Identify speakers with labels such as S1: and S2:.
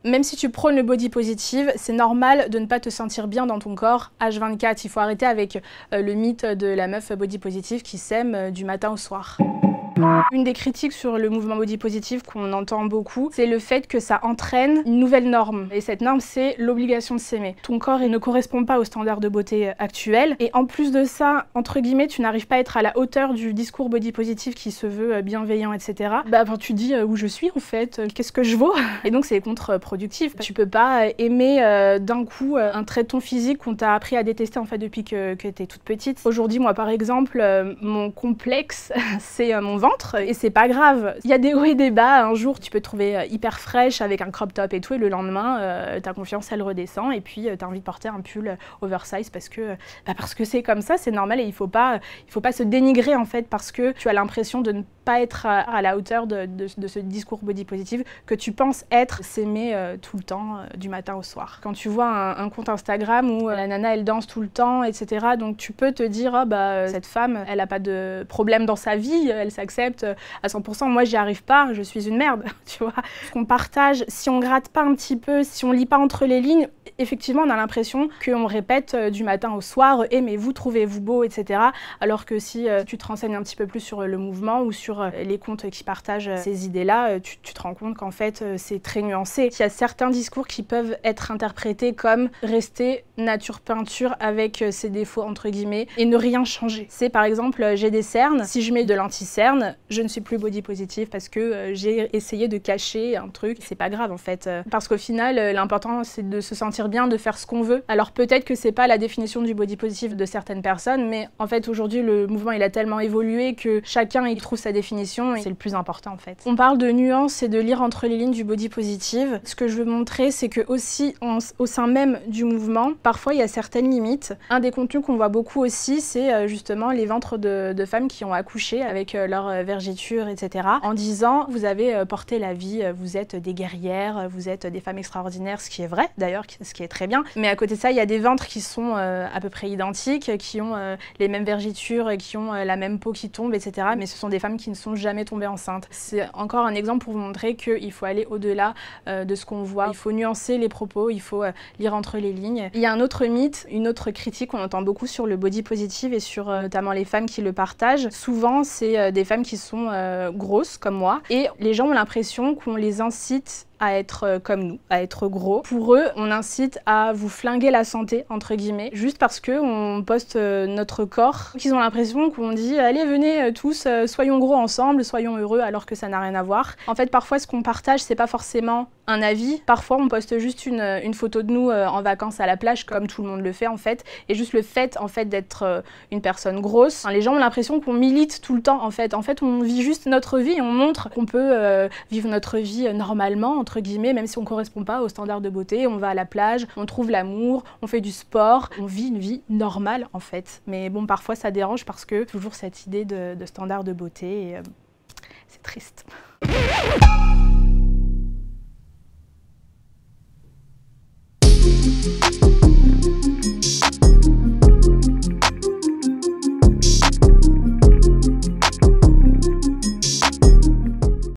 S1: Même si tu prônes le body positive, c'est normal de ne pas te sentir bien dans ton corps H24. Il faut arrêter avec le mythe de la meuf body positive qui s'aime du matin au soir. Une des critiques sur le mouvement body positive qu'on entend beaucoup, c'est le fait que ça entraîne une nouvelle norme. Et cette norme, c'est l'obligation de s'aimer. Ton corps, il ne correspond pas aux standards de beauté actuels. Et en plus de ça, entre guillemets, tu n'arrives pas à être à la hauteur du discours body positive qui se veut bienveillant, etc. Tu dis où je suis en fait, qu'est-ce que je vaux? Et donc c'est contre-productif. Tu peux pas aimer d'un coup un trait de ton physique qu'on t'a appris à détester en fait depuis que t'es toute petite. Aujourd'hui, moi par exemple, mon complexe, c'est mon ventre. Et c'est pas grave. Il y a des hauts et des bas. Un jour, tu peux te trouver hyper fraîche avec un crop top et tout, et le lendemain, ta confiance, elle redescend, et puis t'as envie de porter un pull oversize parce que c'est comme ça, c'est normal, et il faut pas se dénigrer en fait parce que tu as l'impression de ne pas être à la hauteur de ce discours body positive que tu penses être, s'aimer tout le temps, du matin au soir. Quand tu vois un compte Instagram où la nana elle danse tout le temps, etc., donc tu peux te dire cette femme, elle a pas de problème dans sa vie, elle s'accepte à 100%, moi j'y arrive pas, je suis une merde, tu vois. Ce qu'on partage, si on gratte pas un petit peu, si on lit pas entre les lignes, effectivement on a l'impression qu'on répète du matin au soir, aimez-vous, trouvez-vous beau, etc. Alors que si tu te renseignes un petit peu plus sur le mouvement ou sur les comptes qui partagent ces idées-là, tu te rends compte qu'en fait c'est très nuancé. Il y a certains discours qui peuvent être interprétés comme rester nature peinture avec ses défauts entre guillemets et ne rien changer. C'est par exemple j'ai des cernes, si je mets de l'anti-cerne, je ne suis plus body positive parce que j'ai essayé de cacher un truc. C'est pas grave en fait, parce qu'au final l'important c'est de se sentir bien, de faire ce qu'on veut. Alors peut-être que c'est pas la définition du body positive de certaines personnes, mais en fait aujourd'hui le mouvement il a tellement évolué que chacun y trouve sa définition et c'est le plus important en fait. On parle de nuances et de lire entre les lignes du body positive. Ce que je veux montrer c'est que aussi au sein même du mouvement, parfois il y a certaines limites. Un des contenus qu'on voit beaucoup aussi c'est justement les ventres de femmes qui ont accouché avec leur vergiture, etc. en disant vous avez porté la vie, vous êtes des guerrières, vous êtes des femmes extraordinaires, ce qui est vrai d'ailleurs, ce qui est très bien. Mais à côté de ça, il y a des ventres qui sont à peu près identiques, qui ont les mêmes vergitures, qui ont la même peau qui tombe, etc. Mais ce sont des femmes qui ne sont jamais tombées enceintes. C'est encore un exemple pour vous montrer qu'il faut aller au-delà de ce qu'on voit. Il faut nuancer les propos, il faut lire entre les lignes. Il y a un autre mythe, une autre critique qu'on entend beaucoup sur le body positive et sur notamment les femmes qui le partagent. Souvent, c'est des femmes qui sont grosses comme moi et les gens ont l'impression qu'on les incite à être comme nous, à être gros. Pour eux, on incite à vous flinguer la santé, entre guillemets, juste parce qu'on poste notre corps. Ils ont l'impression qu'on dit « Allez, venez tous, soyons gros ensemble, soyons heureux », alors que ça n'a rien à voir. En fait, parfois, ce qu'on partage, c'est pas forcément un avis. Parfois, on poste juste une photo de nous en vacances à la plage, comme tout le monde le fait, en fait. Et juste le fait, en fait, d'être une personne grosse, les gens ont l'impression qu'on milite tout le temps, en fait. En fait, on vit juste notre vie et on montre qu'on peut vivre notre vie normalement, entre guillemets, même si on ne correspond pas aux standards de beauté. On va à la plage, on trouve l'amour, on fait du sport, on vit une vie normale en fait. Mais bon, parfois ça dérange parce que toujours cette idée de standards de beauté, et c'est triste.